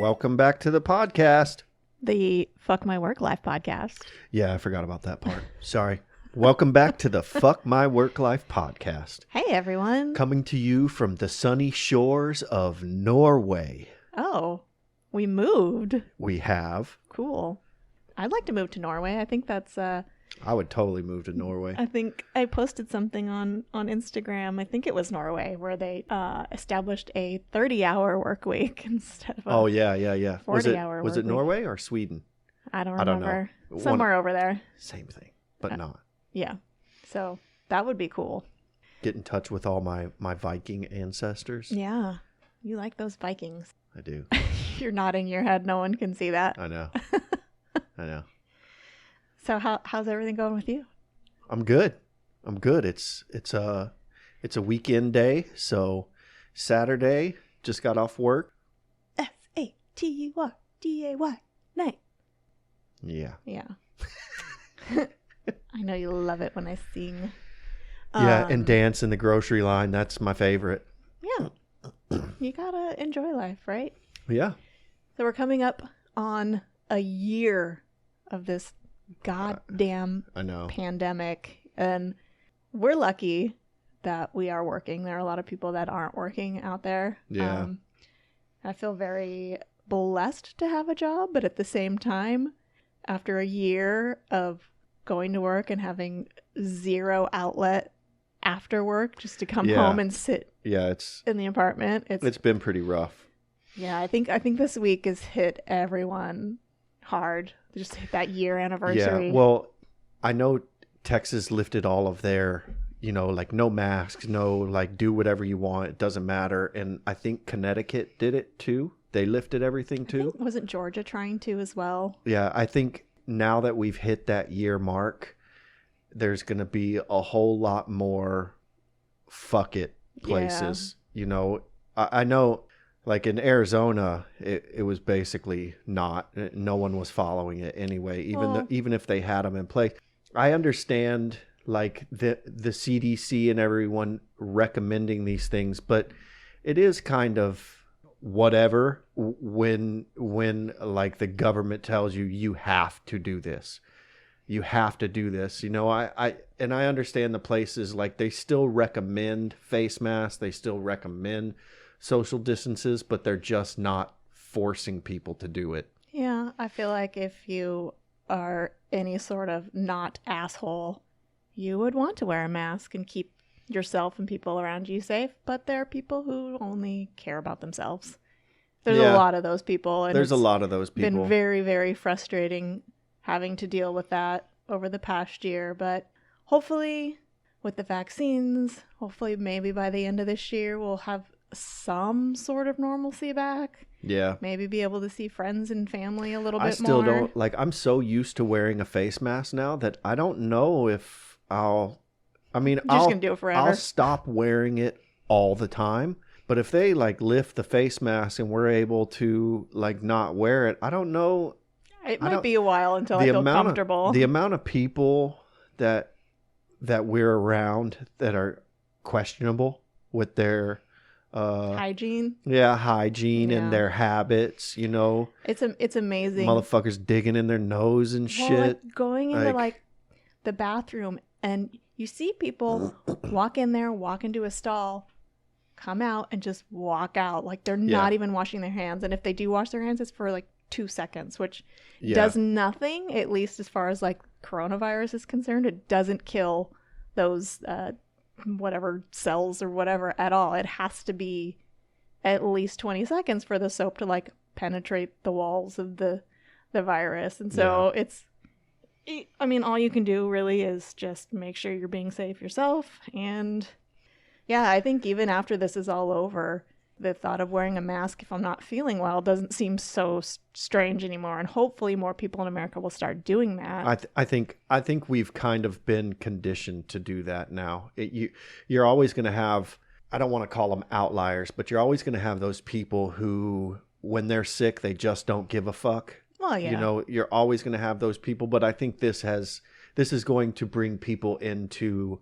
Welcome back to the podcast. The Fuck My Work Life podcast. Yeah, I forgot about that part. Sorry. Welcome back to the Fuck My Work Life podcast. Hey, everyone. Coming to you from the sunny shores of Norway. Oh, we moved. We have. Cool. I'd like to move to Norway. I think that's... I would totally move to Norway. I think I posted something on Instagram. I think it was Norway, where they established a 30-hour work week instead of a 40-hour work Was it week. Norway or Sweden? I don't know. remember. Somewhere over there. Same thing, but not. Yeah. So that would be cool. Get in touch with all my Viking ancestors. Yeah. You like those Vikings. I do. You're nodding your head. No one can see that. I know. I know. So how's everything going with you? I'm good. It's a weekend day, so Saturday just got off work. SATURDAY night. Yeah. Yeah. I know you love it when I sing. Yeah, and dance in the grocery line. That's my favorite. Yeah. You gotta enjoy life, right? Yeah. So we're coming up on a year of this goddamn pandemic, and we're lucky that we are working. There are a lot of people that aren't working out there. Yeah. I feel very blessed to have a job, but at the same time, after a year of going to work and having zero outlet after work just to come home and sit in the apartment, it's been pretty rough. Yeah, I think this week has hit everyone hard. Just hit that year anniversary. Yeah, well, I know Texas lifted all of their, like no masks, no like do whatever you want. It doesn't matter. And I think Connecticut did it too. They lifted everything too. Wasn't Georgia trying to as well? Yeah, I think now that we've hit that year mark, there's going to be a whole lot more fuck it places. Yeah. I know. Like in Arizona, it was basically not. No one was following it anyway, even if they had them in place. I understand like the CDC and everyone recommending these things, but it is kind of whatever when like the government tells you have to do this. You have to do this. I understand the places like they still recommend face masks. They still recommend social distances, but they're just not forcing people to do it. Yeah, I feel like if you are any sort of not asshole, you would want to wear a mask and keep yourself and people around you safe, but there are people who only care about themselves. There's a lot of those people. And there's a lot of those people. Been very, very frustrating having to deal with that over the past year, but hopefully with the vaccines, hopefully maybe by the end of this year, we'll have some sort of normalcy back. Yeah. Maybe be able to see friends and family a little bit more. I still don't, like, I'm so used to wearing a face mask now that I don't know if I'll just gonna do it forever. I'll stop wearing it all the time. But if they like lift the face mask and we're able to like not wear it, I don't know. It might be a while until I feel comfortable. The amount of people that we're around that are questionable with their hygiene and their habits, it's amazing. Motherfuckers digging in their nose and shit, like going into like the bathroom, and you see people walk in there, walk into a stall, come out and just walk out like they're not even washing their hands, and if they do wash their hands, it's for like 2 seconds, which does nothing, at least as far as like coronavirus is concerned. It doesn't kill those whatever cells or whatever at all. It has to be at least 20 seconds for the soap to like penetrate the walls of the virus. And so all you can do really is just make sure you're being safe yourself. And I think even after this is all over, the thought of wearing a mask if I'm not feeling well doesn't seem so strange anymore. And hopefully more people in America will start doing that. I think we've kind of been conditioned to do that now. You're always going to have, I don't want to call them outliers, but you're always going to have those people who, when they're sick, they just don't give a fuck. Well, yeah. You're always going to have those people. But I think this is going to bring people into,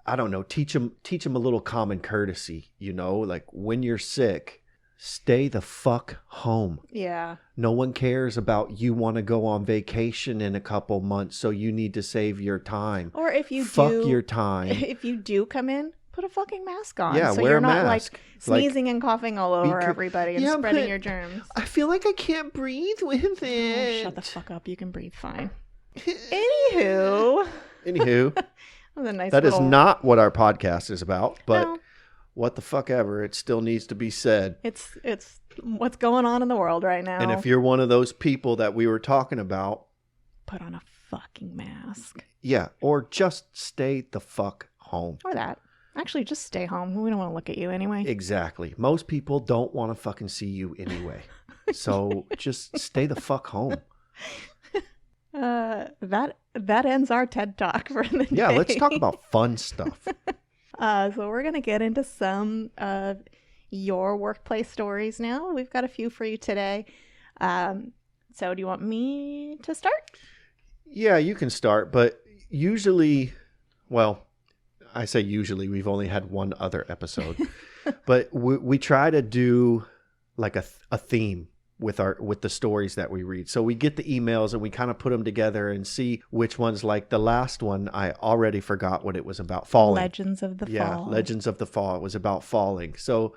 I don't know, teach them a little common courtesy, like when you're sick, stay the fuck home. Yeah. No one cares about you want to go on vacation in a couple months, so you need to save your time. Or if you fuck do, your time. If you do come in, put a fucking mask on. Yeah, so wear you're a not mask. like sneezing and coughing all over everybody and Yeah, spreading but your germs. I feel like I can't breathe with Oh, it. shut the fuck up. You can breathe fine. Anywho. That was a nice is little... not what our podcast is about, but No. what the fuck ever, it still needs to be said. It's what's going on in the world right now. And if you're one of those people that we were talking about, put on a fucking mask. yeah, or just stay the fuck home. Or that. Actually, just stay home. We don't want to look at you anyway. Exactly. Most people don't want to fucking see you anyway. So just stay the fuck home. That ends our TED Talk for the day. Yeah, let's talk about fun stuff. So we're going to get into some of your workplace stories now. We've got a few for you today. So do you want me to start? Yeah, you can start, but usually, well, I say usually, we've only had one other episode, but we try to do like a theme with the stories that we read. So we get the emails and we kind of put them together and see which ones. Like the last one, I already forgot what it was about. Falling. Legends of the Fall. Yeah, Legends of the Fall. It was about falling. So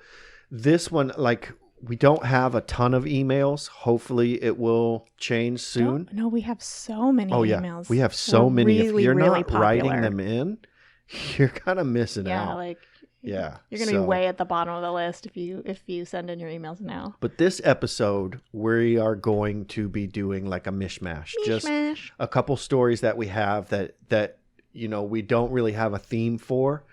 this one, like, we don't have a ton of emails. Hopefully it will change soon. No, we have so many emails. We have so many. Really, if you're really not popular. writing them in, you're kind of missing out. You're going to be way at the bottom of the list if you send in your emails now. But this episode, we are going to be doing like a mishmash. Just a couple stories that we have that we don't really have a theme for.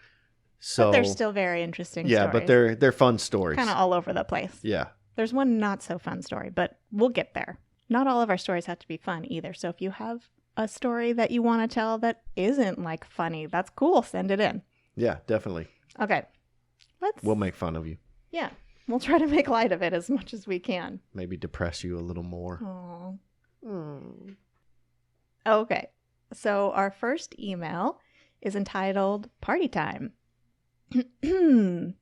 So but they're still very interesting stories. But they're fun stories. Kind of all over the place. Yeah. There's one not so fun story, but we'll get there. Not all of our stories have to be fun either. So if you have a story that you want to tell that isn't like funny, that's cool. Send it in. Yeah, definitely. Okay. We'll make fun of you. Yeah. We'll try to make light of it as much as we can. Maybe depress you a little more. Aww. Okay. So our first email is entitled Party Time. When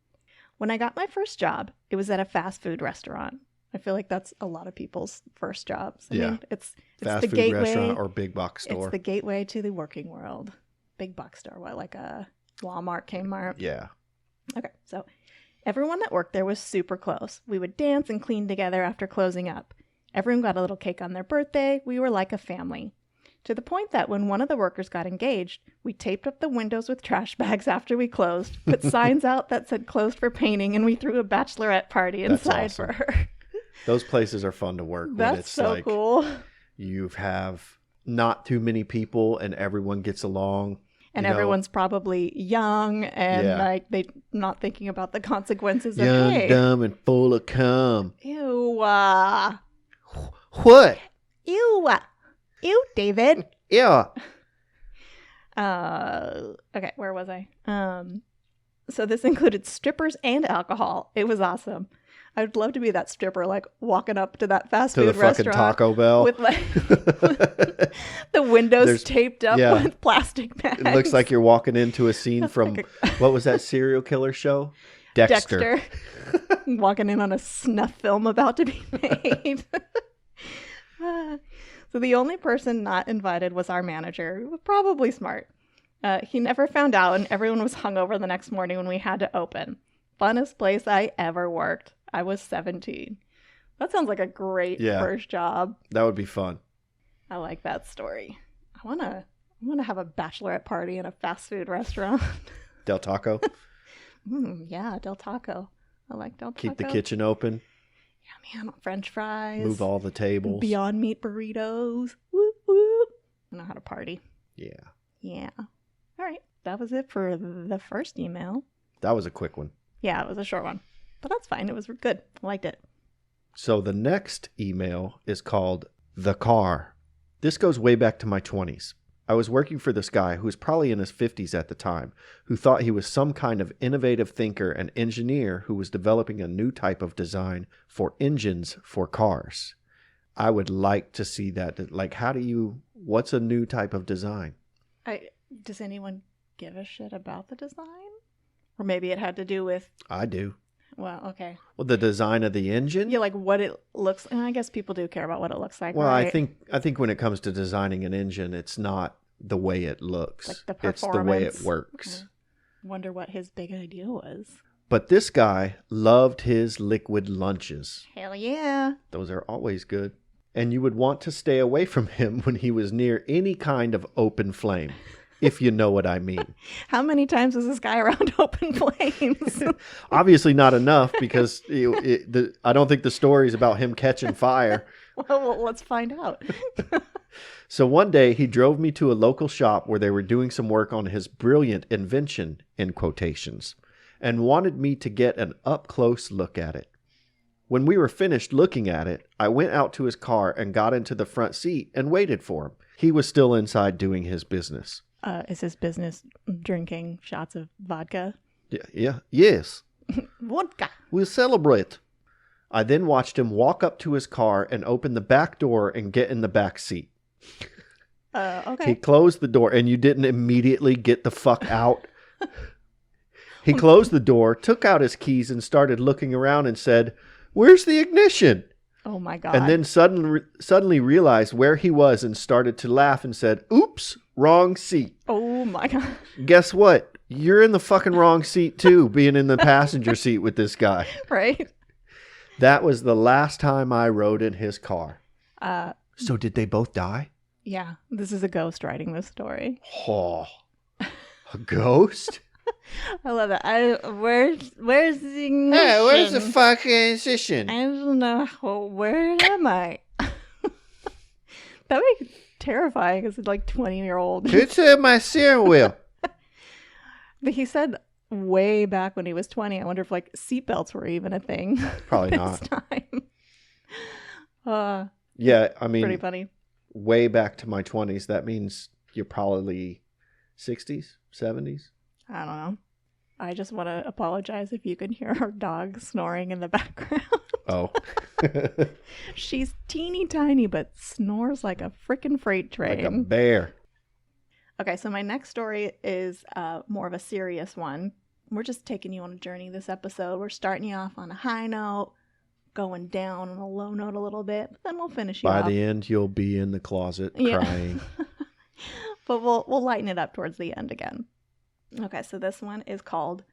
I got my first job, it was at a fast food restaurant. I feel like that's a lot of people's first jobs. I mean, it's fast the food gateway, restaurant or big box store. It's the gateway to the working world. Big box store, like a Walmart, Kmart. Yeah. Okay, so everyone that worked there was super close. We would dance and clean together after closing up. Everyone got a little cake on their birthday. We were like a family. To the point that when one of the workers got engaged, we taped up the windows with trash bags after we closed, put signs out that said closed for painting, and we threw a bachelorette party inside for her. Those places are fun to work. That's when it's so like cool. You have not too many people and everyone gets along. And everyone's probably young and like they not thinking about the consequences of young, dumb, and full of cum. Ew. What? Ew. Ew, David. Yeah. Okay, where was I? So this included strippers and alcohol. It was awesome. I would love to be that stripper, like walking up to that fast food restaurant. To the fucking Taco Bell. With like the windows taped up with plastic bags. It looks like you're walking into a scene from, what was that serial killer show? Dexter. Walking in on a snuff film about to be made. So the only person not invited was our manager, who was probably smart. He never found out, and everyone was hungover the next morning when we had to open. Funnest place I ever worked. I was 17. That sounds like a great first job. That would be fun. I like that story. I wanna have a bachelorette party in a fast food restaurant. Del Taco? Yeah, Del Taco. I like Del Taco. Keep the kitchen open. Yeah, man. French fries. Move all the tables. Beyond Meat burritos. Whoop, whoop. I know how to party. Yeah. Yeah. All right. That was it for the first email. That was a quick one. Yeah, it was a short one. But that's fine. It was good. I liked it. So the next email is called The Car. This goes way back to my 20s. I was working for this guy who was probably in his 50s at the time, who thought he was some kind of innovative thinker and engineer who was developing a new type of design for engines for cars. I would like to see that. Like, what's a new type of design? Does anyone give a shit about the design? Or maybe it had to do with... I do. Well, okay. Well, the design of the engine? Yeah, like what it looks. And I guess people do care about what it looks like. Well, right? I think when it comes to designing an engine, it's not the way it looks. Like the performance. It's the way it works. Okay. Wonder what his big idea was. But this guy loved his liquid lunches. Hell yeah. Those are always good. And you would want to stay away from him when he was near any kind of open flame, if you know what I mean. How many times was this guy around open flames? Obviously not enough, because I don't think the story is about him catching fire. Well, let's find out. So one day he drove me to a local shop where they were doing some work on his brilliant invention, in quotations, and wanted me to get an up-close look at it. When we were finished looking at it, I went out to his car and got into the front seat and waited for him. He was still inside doing his business. Is his business drinking shots of vodka? Yes. Vodka. We'll celebrate. I then watched him walk up to his car and open the back door and get in the back seat. Okay. He closed the door, and you didn't immediately get the fuck out. He closed the door, took out his keys, and started looking around and said, "Where's the ignition?" Oh my God. And then suddenly realized where he was and started to laugh and said, "Oops, wrong seat." Oh my God. Guess what? You're in the fucking wrong seat too, being in the passenger seat with this guy. Right? That was the last time I rode in his car. So did they both die? Yeah. This is a ghost writing this story. Oh, a ghost? I love that. Where's the ignition? Hey, where's the fucking ignition? I don't know. Well, where am I? That would be terrifying as a 20-year-old. Who turned my steering wheel? But he said way back when he was 20. I wonder if seatbelts were even a thing. Probably this not. Time. Yeah, I mean, pretty funny. Way back to my 20s. That means you're probably 60s, 70s. I don't know. I just want to apologize if you can hear our dog snoring in the background. Oh. She's teeny tiny, but snores like a freaking freight train. Like a bear. Okay, so my next story is more of a serious one. We're just taking you on a journey this episode. We're starting you off on a high note, going down on a low note a little bit, but then we'll finish you off. By the end, you'll be in the closet crying. But we'll lighten it up towards the end again. Okay, so this one is called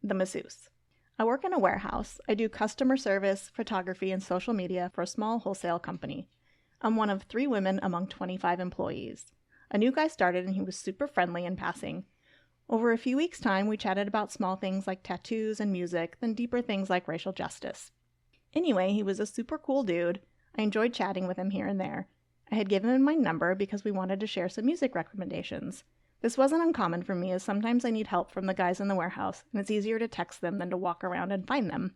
The Masseuse. I work in a warehouse. I do customer service, photography, and social media for a small wholesale company. I'm one of 3 women among 25 employees. A new guy started and he was super friendly in passing. Over a few weeks' time, we chatted about small things like tattoos and music, then deeper things like racial justice. Anyway, he was a super cool dude. I enjoyed chatting with him here and there. I had given him my number because we wanted to share some music recommendations. This wasn't uncommon for me, as sometimes I need help from the guys in the warehouse, and it's easier to text them than to walk around and find them.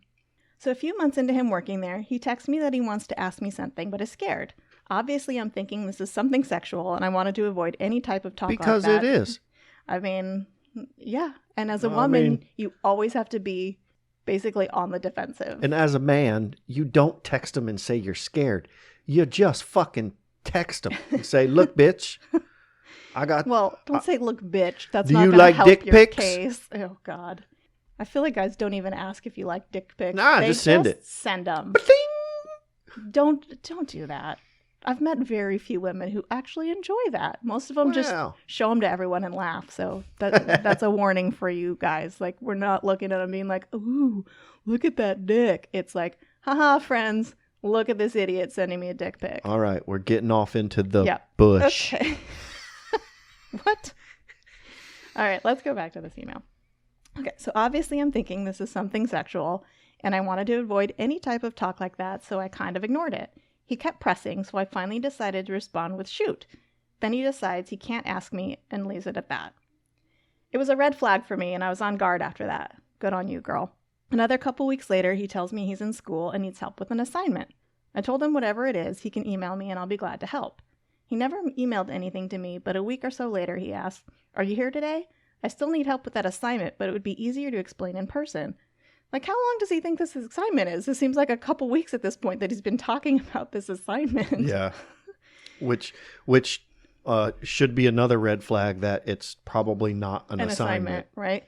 So a few months into him working there, he texts me that he wants to ask me something, but is scared. Obviously, I'm thinking this is something sexual, and I wanted to avoid any type of talk because like that. It is. I mean, yeah. And as a woman, you always have to be basically on the defensive. And as a man, you don't text them and say you're scared. You just fucking text them and say, "Look, bitch. Well, don't say, "Look, bitch." That's do not you going to like help dick your pics? case. Oh, God. I feel like guys don't even ask if you like dick pics. Nah, They just send it. Send them. Ba-ding! Don't do that. I've met very few women who actually enjoy that. Most of them just show them to everyone and laugh. So that's a warning for you guys. We're not looking at them being like, "Ooh, look at that dick." It's like, haha, friends, look at this idiot sending me a dick pic. All right, we're getting off into the bush. Okay. What? All right, let's go back to this email. Okay, so obviously I'm thinking this is something sexual, and I wanted to avoid any type of talk like that, so I kind of ignored it. He kept pressing, so I finally decided to respond with "shoot." Then he decides he can't ask me and leaves it at that. It was a red flag for me, and I was on guard after that. Good on you, girl. Another couple weeks later, he tells me he's in school and needs help with an assignment. I told him whatever it is, he can email me and I'll be glad to help. He never emailed anything to me, but a week or so later he asked, "Are you here today? I still need help with that assignment, but it would be easier to explain in person." How long does he think this assignment is? It seems like a couple weeks at this point that he's been talking about this assignment. Yeah. Which should be another red flag that it's probably not an assignment. Right?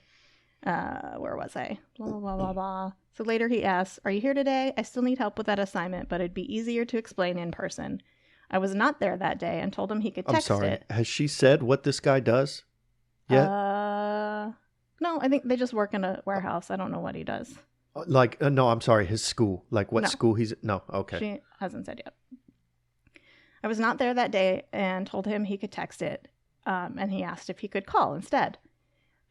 Where was I? Blah, blah, blah, blah, blah. So later he asks, "Are you here today? I still need help with that assignment, but it'd be easier to explain in person." I was not there that day and told him he could text it. Has she said what this guy does yet? No, I think they just work in a warehouse. I don't know what he does. Like, no, I'm sorry, his school. Like what school he's... No, okay. She hasn't said yet. I was not there that day and told him he could text it. And he asked if he could call instead.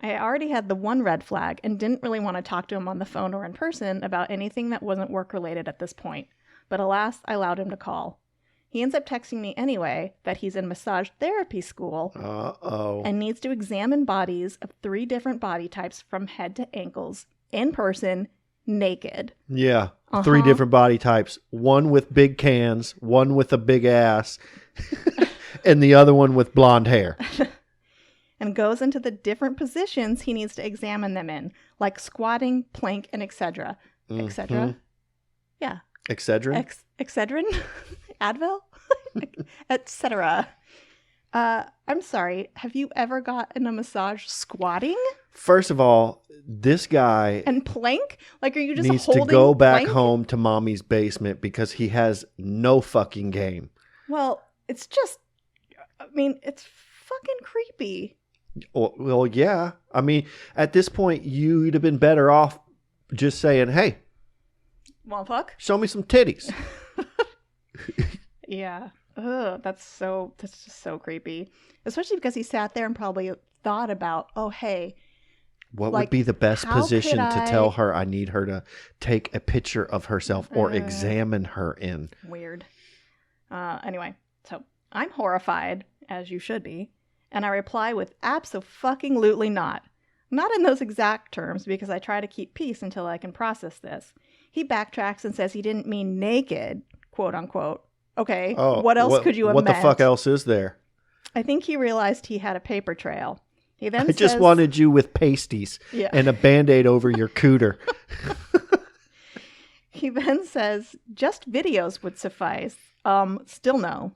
I already had the one red flag and didn't really want to talk to him on the phone or in person about anything that wasn't work-related at this point. But alas, I allowed him to call. He ends up texting me anyway that he's in massage therapy school and needs to examine bodies of 3 different body types from head to ankles in person, naked. Yeah, 3 different body types. One with big cans, one with a big ass, and the other one with blonde hair. And goes into the different positions he needs to examine them in, like squatting, plank, and etc. Etc. Yeah. Excedrin? Excedrin? Advil? Etc. I'm sorry. Have you ever gotten a massage squatting? First of all, this guy... And plank? Like, are you just needs holding to go back plank? home to mommy's basement because he has no fucking game. Well, it's just... I mean, it's fucking creepy. Well, yeah. I mean, at this point, you'd have been better off just saying, "Hey, wanna fuck? Show me some titties." Yeah. Ugh, that's just so creepy. Especially because he sat there and probably thought about, oh, hey. What would be the best position to tell her I need her to take a picture of herself or examine her in? Weird. Anyway, so I'm horrified, as you should be. And I reply with abso-fucking-lutely not. Not in those exact terms, because I try to keep peace until I can process this. He backtracks and says he didn't mean naked, quote unquote. Okay, what else could you have meant? What the fuck else is there? I think he realized he had a paper trail. He then just wanted you with pasties and a Band-Aid over your cooter. He then says, just videos would suffice. Still no.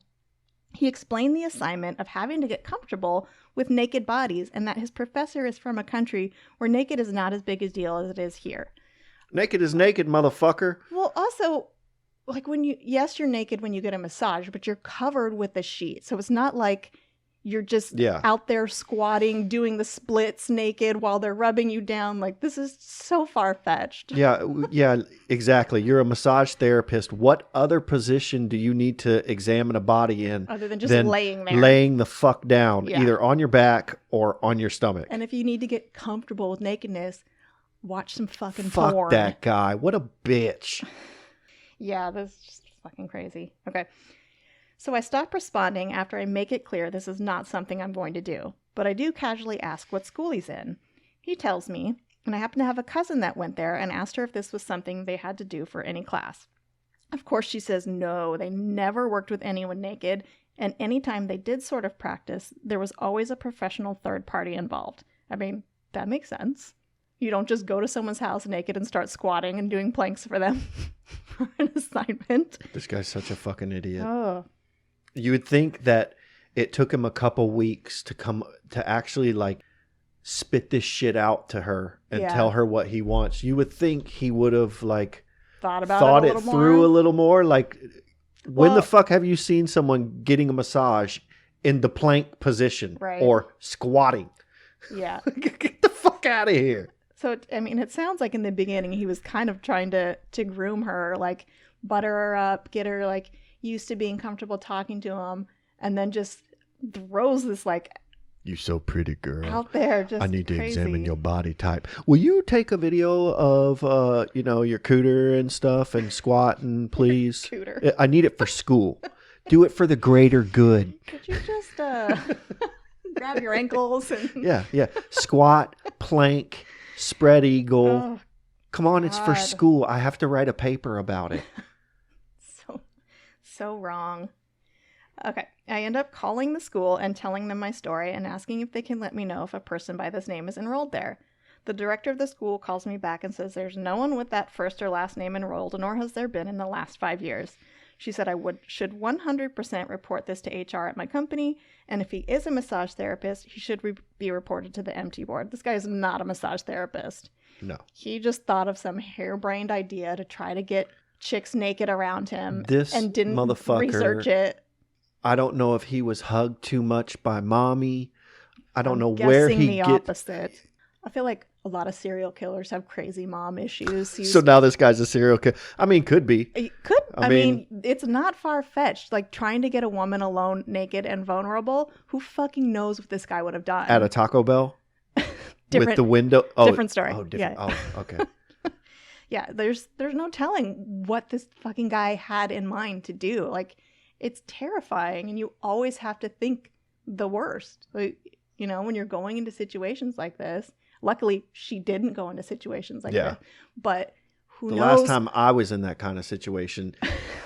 He explained the assignment of having to get comfortable with naked bodies and that his professor is from a country where naked is not as big a deal as it is here. Naked is naked, motherfucker. Well, also, like you're naked when you get a massage, but you're covered with a sheet. So it's not like you're just out there squatting, doing the splits naked while they're rubbing you down. Like, this is so far-fetched. Yeah, exactly. You're a massage therapist. What other position do you need to examine a body in? Other than just laying there. Laying the fuck down, either on your back or on your stomach. And if you need to get comfortable with nakedness, watch some fucking porn. Fuck that guy. What a bitch. Yeah, that's just fucking crazy. Okay. So I stop responding after I make it clear this is not something I'm going to do. But I do casually ask what school he's in. He tells me, and I happen to have a cousin that went there and asked her if this was something they had to do for any class. Of course, she says no, they never worked with anyone naked, and anytime they did sort of practice, there was always a professional third party involved. I mean, that makes sense. You don't just go to someone's house naked and start squatting and doing planks for them for an assignment. This guy's such a fucking idiot. Oh. You would think that it took him a couple weeks to actually like spit this shit out to her and tell her what he wants. You would think he would have like thought it through a little more. Like, when the fuck have you seen someone getting a massage in the plank position or squatting? Yeah. Get the fuck out of here. So, I mean, it sounds like in the beginning he was kind of trying to groom her, like butter her up, get her like used to being comfortable talking to him, and then just throws this like, "You so pretty, girl. Out there, just I need to crazy. Examine your body type. Will you take a video of your cooter and stuff and squatting, please? Cooter. I need it for school. Do it for the greater good." Could you just grab your ankles and yeah. Squat, plank, spread eagle. Oh, come on, it's for school. I have to write a paper about it. So wrong. Okay, I end up calling the school and telling them my story and asking if they can let me know if a person by this name is enrolled there. The director of the school calls me back and says there's no one with that first or last name enrolled, nor has there been in the last 5 years. She said should 100% report this to HR at my company, and if he is a massage therapist, he should be reported to the MT board. This guy is not a massage therapist. No. He just thought of some harebrained idea to try to get chicks naked around him and didn't research it. I don't know if he was hugged too much by mommy. I don't know guessing where he the opposite. I feel like a lot of serial killers have crazy mom issues. So now this guy's a serial killer. I mean, could be. Could. I mean, it's not far-fetched. Like, trying to get a woman alone, naked, and vulnerable. Who fucking knows what this guy would have done? At a Taco Bell? With the window? Oh, different story. Oh, different. Yeah. Oh, okay. Yeah, there's no telling what this fucking guy had in mind to do. Like, it's terrifying, and you always have to think the worst. Like, you know, when you're going into situations like this. Luckily, she didn't go into situations like this. But who knows? The last time I was in that kind of situation,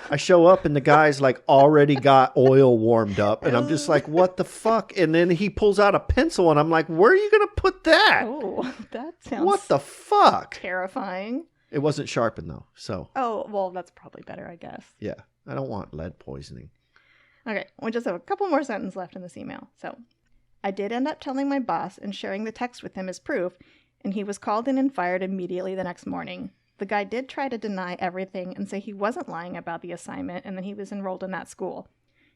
I show up and the guy's like already got oil warmed up. And I'm just like, what the fuck? And then he pulls out a pencil and I'm like, where are you going to put that? Oh, that sounds what the fuck? Terrifying. It wasn't sharpened though. So. Oh, well, that's probably better, I guess. Yeah. I don't want lead poisoning. Okay. We just have a couple more sentences left in this email. So. I did end up telling my boss and sharing the text with him as proof, and he was called in and fired immediately the next morning. The guy did try to deny everything and say he wasn't lying about the assignment and that he was enrolled in that school.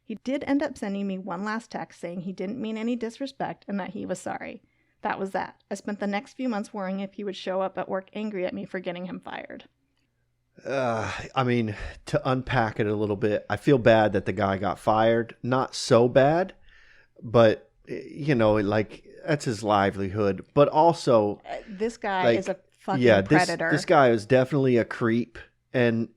He did end up sending me one last text saying he didn't mean any disrespect and that he was sorry. That was that. I spent the next few months worrying if he would show up at work angry at me for getting him fired. I mean, to unpack it a little bit, I feel bad that the guy got fired. Not so bad, but... You know, like, that's his livelihood. But also... this guy is a fucking predator. This guy is definitely a creep. And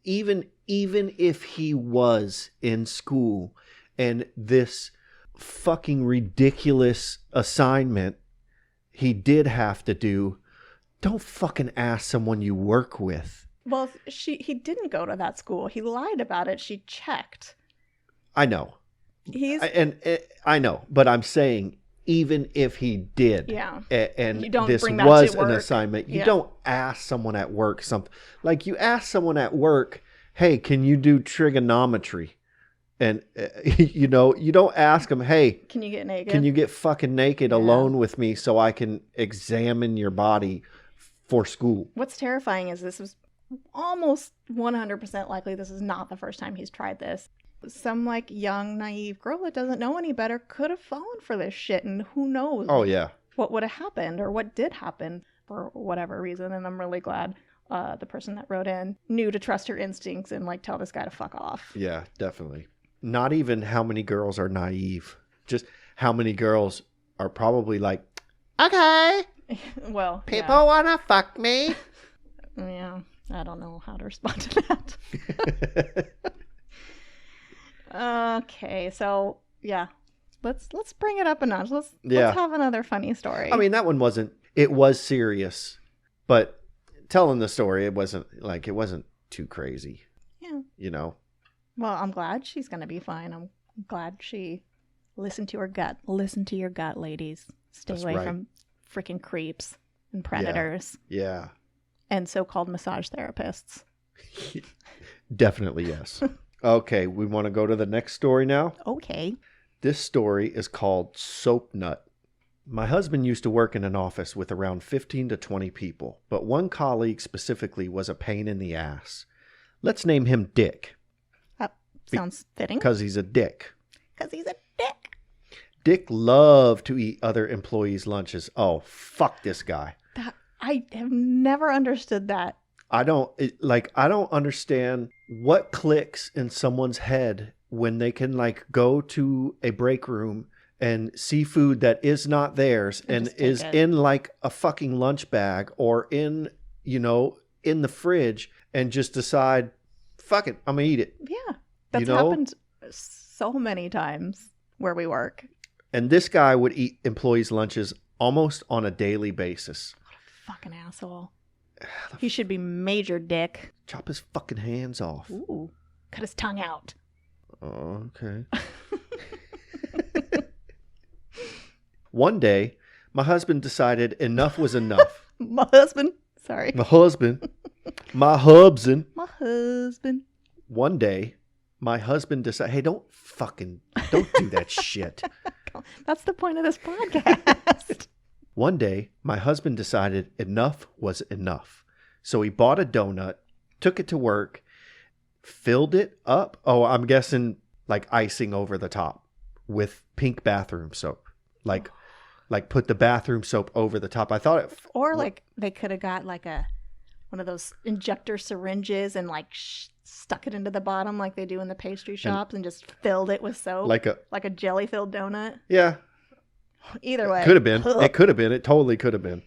even if he was in school and this fucking ridiculous assignment he did have to do, don't fucking ask someone you work with. Well, he didn't go to that school. He lied about it. She checked. I know. I know, but I'm saying even if he did, and this was an assignment, you don't ask someone at work something. Like, you ask someone at work, hey, can you do trigonometry? And, you know, you don't ask them, hey, can you get naked? Can you get fucking naked alone with me so I can examine your body for school? What's terrifying is this is almost 100% likely this is not the first time he's tried this. Some like young naive girl that doesn't know any better could have fallen for this shit, and who knows what would have happened or what did happen for whatever reason. And I'm really glad the person that wrote in knew to trust her instincts and like tell this guy to fuck off. Yeah, definitely. Not even how many girls are naive, just how many girls are probably like, okay, well, people wanna fuck me. Yeah, I don't know how to respond to that. Okay, so yeah, let's bring it up a notch. Let's have another funny story. I mean, that one it was serious, but telling the story, it wasn't too crazy. Yeah. You know? Well, I'm glad she's going to be fine. I'm glad she listened to her gut. Listen to your gut, ladies. Stay away from freaking creeps and predators. Yeah. And so-called massage therapists. Definitely, yes. Okay, we want to go to the next story now? Okay. This story is called Soap Nut. My husband used to work in an office with around 15 to 20 people, but one colleague specifically was a pain in the ass. Let's name him Dick. Sounds fitting. Because he's a dick. Because he's a dick. Dick loved to eat other employees' lunches. Oh, fuck this guy. I have never understood that. I don't understand what clicks in someone's head when they can like go to a break room and see food that is not theirs and is in like a fucking lunch bag or in the fridge and just decide, fuck it, I'm gonna eat it. Yeah. That's happened so many times where we work. And this guy would eat employees' lunches almost on a daily basis. What a fucking asshole. He should be Major Dick. Chop his fucking hands off. Ooh. Cut his tongue out. Oh, okay. One day, my husband decided enough was enough. My husband. Sorry. My husband. My hubson. My husband. one day, my husband decided, hey, don't do that shit. That's the point of this podcast. One day, my husband decided enough was enough. So he bought a donut, took it to work, filled it up. Oh, I'm guessing like icing over the top with pink bathroom soap. Like put the bathroom soap over the top. I thought it... Or like they could have got like one of those injector syringes and like stuck it into the bottom like they do in the pastry shops and just filled it with soap. Like a jelly-filled donut. Yeah. Either way. Could have been. It could have been. It totally could have been.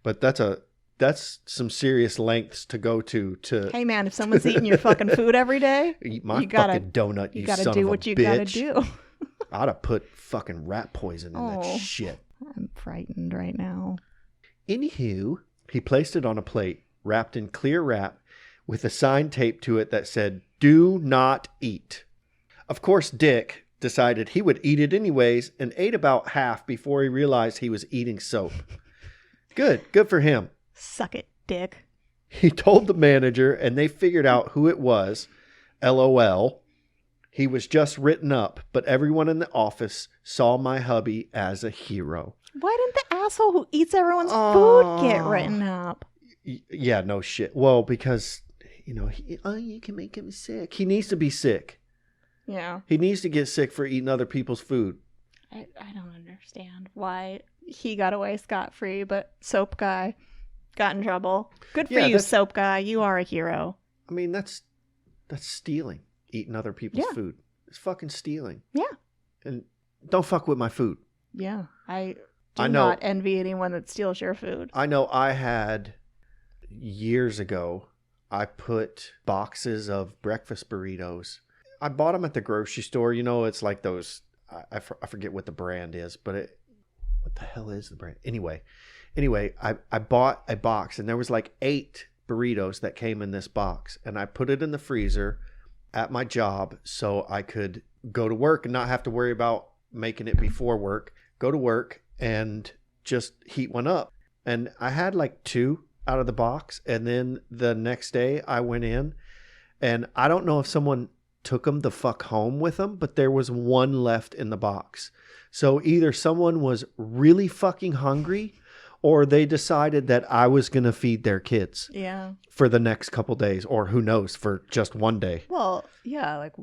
But that's some serious lengths to go to. Hey man, if someone's eating your fucking food every day, eat my fucking donut, you son of a bitch. You gotta do what you gotta do. I'd have put fucking rat poison in that shit. I'm frightened right now. Anywho, he placed it on a plate, wrapped in clear wrap, with a sign taped to it that said, "Do not eat." Of course, Dick decided he would eat it anyways and ate about half before he realized he was eating soap. Good for him. Suck it, Dick. He told the manager and they figured out who it was. LOL. He was just written up, but everyone in the office saw my hubby as a hero. Why didn't the asshole who eats everyone's food get written up? Yeah, no shit. Well, because, you can make him sick. He needs to be sick. Yeah. He needs to get sick for eating other people's food. I don't understand why he got away scot-free, but Soap Guy got in trouble. Good for you, Soap Guy. You are a hero. I mean, that's stealing. Eating other people's food. It's fucking stealing. Yeah. And don't fuck with my food. Yeah. I do not envy anyone that steals your food. I know I had years ago, I put boxes of breakfast burritos. I bought them at the grocery store. It's like those, I forget what the brand is, but what the hell is the brand? Anyway, I bought a box and there was like 8 burritos that came in this box. And I put it in the freezer at my job so I could go to work and not have to worry about making it before work. Go to work and just heat one up. And I had like 2 out of the box. And then the next day I went in and I don't know if someone took them the fuck home with them, but there was 1 left in the box. So either someone was really fucking hungry or they decided that I was going to feed their kids for the next couple days, or who knows, for just one day. Well, yeah, like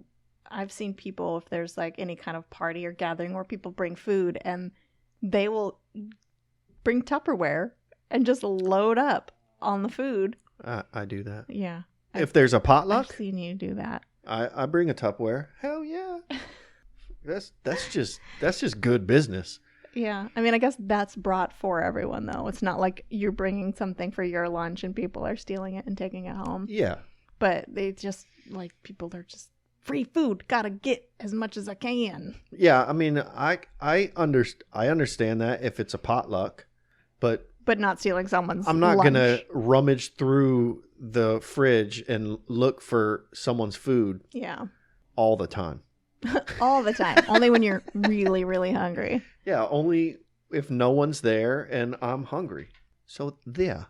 I've seen people, if there's like any kind of party or gathering where people bring food and they will bring Tupperware and just load up on the food. I do that. Yeah. If there's a potluck? I've seen you do that. I bring a Tupperware. Hell yeah. That's just good business. Yeah. I mean, I guess that's brought for everyone, though. It's not like you're bringing something for your lunch and people are stealing it and taking it home. Yeah. But they just, like, people are just, free food. Gotta get as much as I can. Yeah. I mean, I understand that if it's a potluck, but not stealing someone's I'm not lunch. going to rummage through the fridge and look for someone's food. Yeah. All the time. All the time. Only when you're really, really hungry. Yeah, only if no one's there and I'm hungry. So, yeah.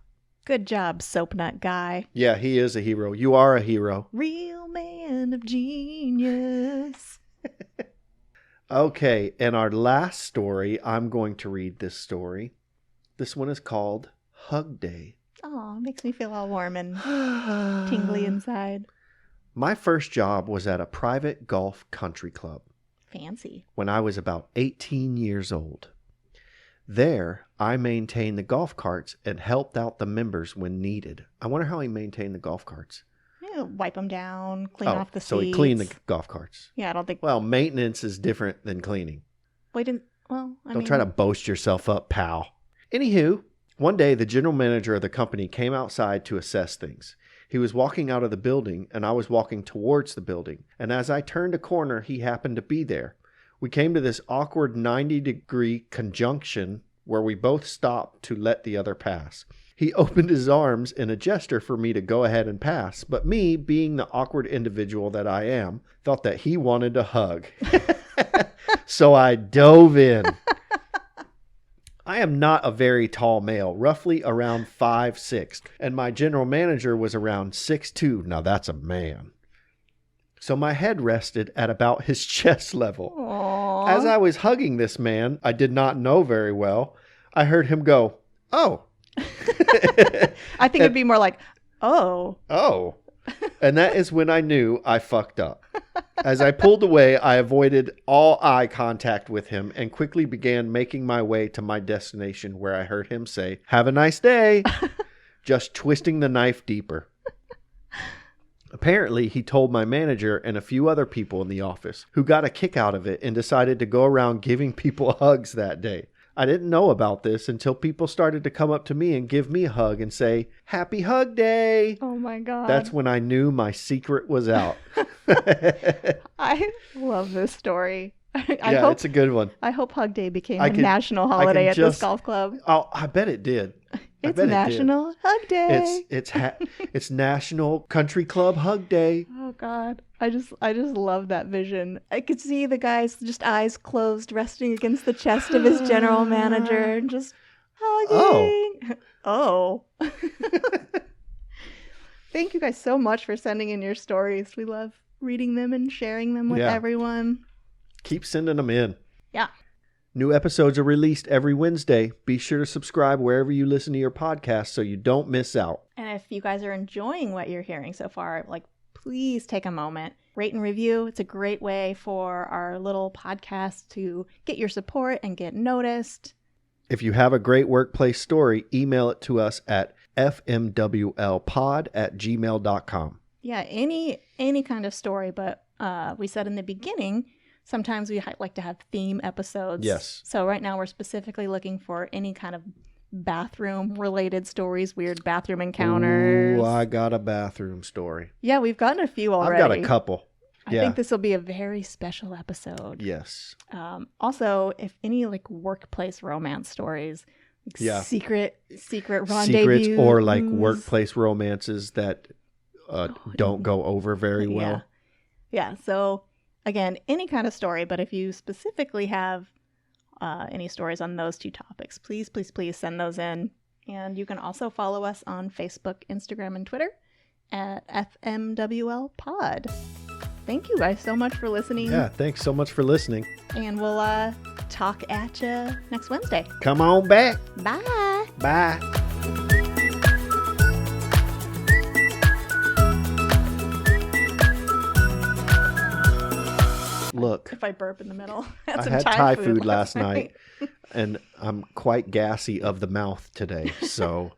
Good job, Soap Nut Guy. Yeah, he is a hero. You are a hero. Real man of genius. Okay, and our last story, I'm going to read this story. This one is called Hug Day. Oh, makes me feel all warm and tingly inside. My first job was at a private golf country club. Fancy. When I was about 18 years old. There, I maintained the golf carts and helped out the members when needed. I wonder how he maintained the golf carts. Yeah, wipe them down, clean off the seats. So he cleaned the golf carts. Yeah, I don't think... Well, maintenance is different than cleaning. Don't try to boast yourself up, pal. Anywho, one day the general manager of the company came outside to assess things. He was walking out of the building, and I was walking towards the building. And as I turned a corner, he happened to be there. We came to this awkward 90-degree conjunction where we both stopped to let the other pass. He opened his arms in a gesture for me to go ahead and pass, but me, being the awkward individual that I am, thought that he wanted a hug. So I dove in. I am not a very tall male, roughly around 5'6", and my general manager was around 6'2". Now that's a man. so my head rested at about his chest level. Aww. As I was hugging this man I did not know very well, I heard him go, "Oh." I think it'd be more like, "Oh." Oh. And that is when I knew I fucked up. As I pulled away, I avoided all eye contact with him and quickly began making my way to my destination, where I heard him say, "Have a nice day," just twisting the knife deeper. Apparently, he told my manager and a few other people in the office, who got a kick out of it and decided to go around giving people hugs that day. I didn't know about this until people started to come up to me and give me a hug and say, "Happy Hug Day." Oh my God. That's when I knew my secret was out. I love this story. I Yeah, hope, it's a good one. I hope Hug Day became a national holiday at this golf club. Oh, I bet it did. It's National Hug Day. It's National Country Club Hug Day. Oh God, I just love that vision. I could see the guy's just eyes closed, resting against the chest of his general manager, and just hugging. Oh. Thank you guys so much for sending in your stories. We love reading them and sharing them with everyone. Keep sending them in. Yeah. New episodes are released every Wednesday. Be sure to subscribe wherever you listen to your podcast so you don't miss out. And if you guys are enjoying what you're hearing so far, please take a moment, rate and review. It's a great way for our little podcast to get your support and get noticed. If you have a great workplace story, email it to us at fmwlpod@gmail.com. Yeah, any kind of story, but we said in the beginning, sometimes we like to have theme episodes. Yes. So right now we're specifically looking for any kind of bathroom-related stories, weird bathroom encounters. Ooh, I got a bathroom story. Yeah, we've gotten a few already. I've got a couple. I think this will be a very special episode. Yes. Also, if any workplace romance stories, secret rendezvous, secrets or workplace romances that don't go over very well. Yeah. So again, any kind of story, but if you specifically have any stories on those two topics, please send those in. And you can also follow us on Facebook, Instagram, and Twitter at FMWL Pod. Thank you guys so much for listening. Yeah, thanks so much for listening. And we'll talk at you next Wednesday. Come on back. Bye. Bye. Look, if I burp in the middle. I had Thai food last night, and I'm quite gassy of the mouth today, so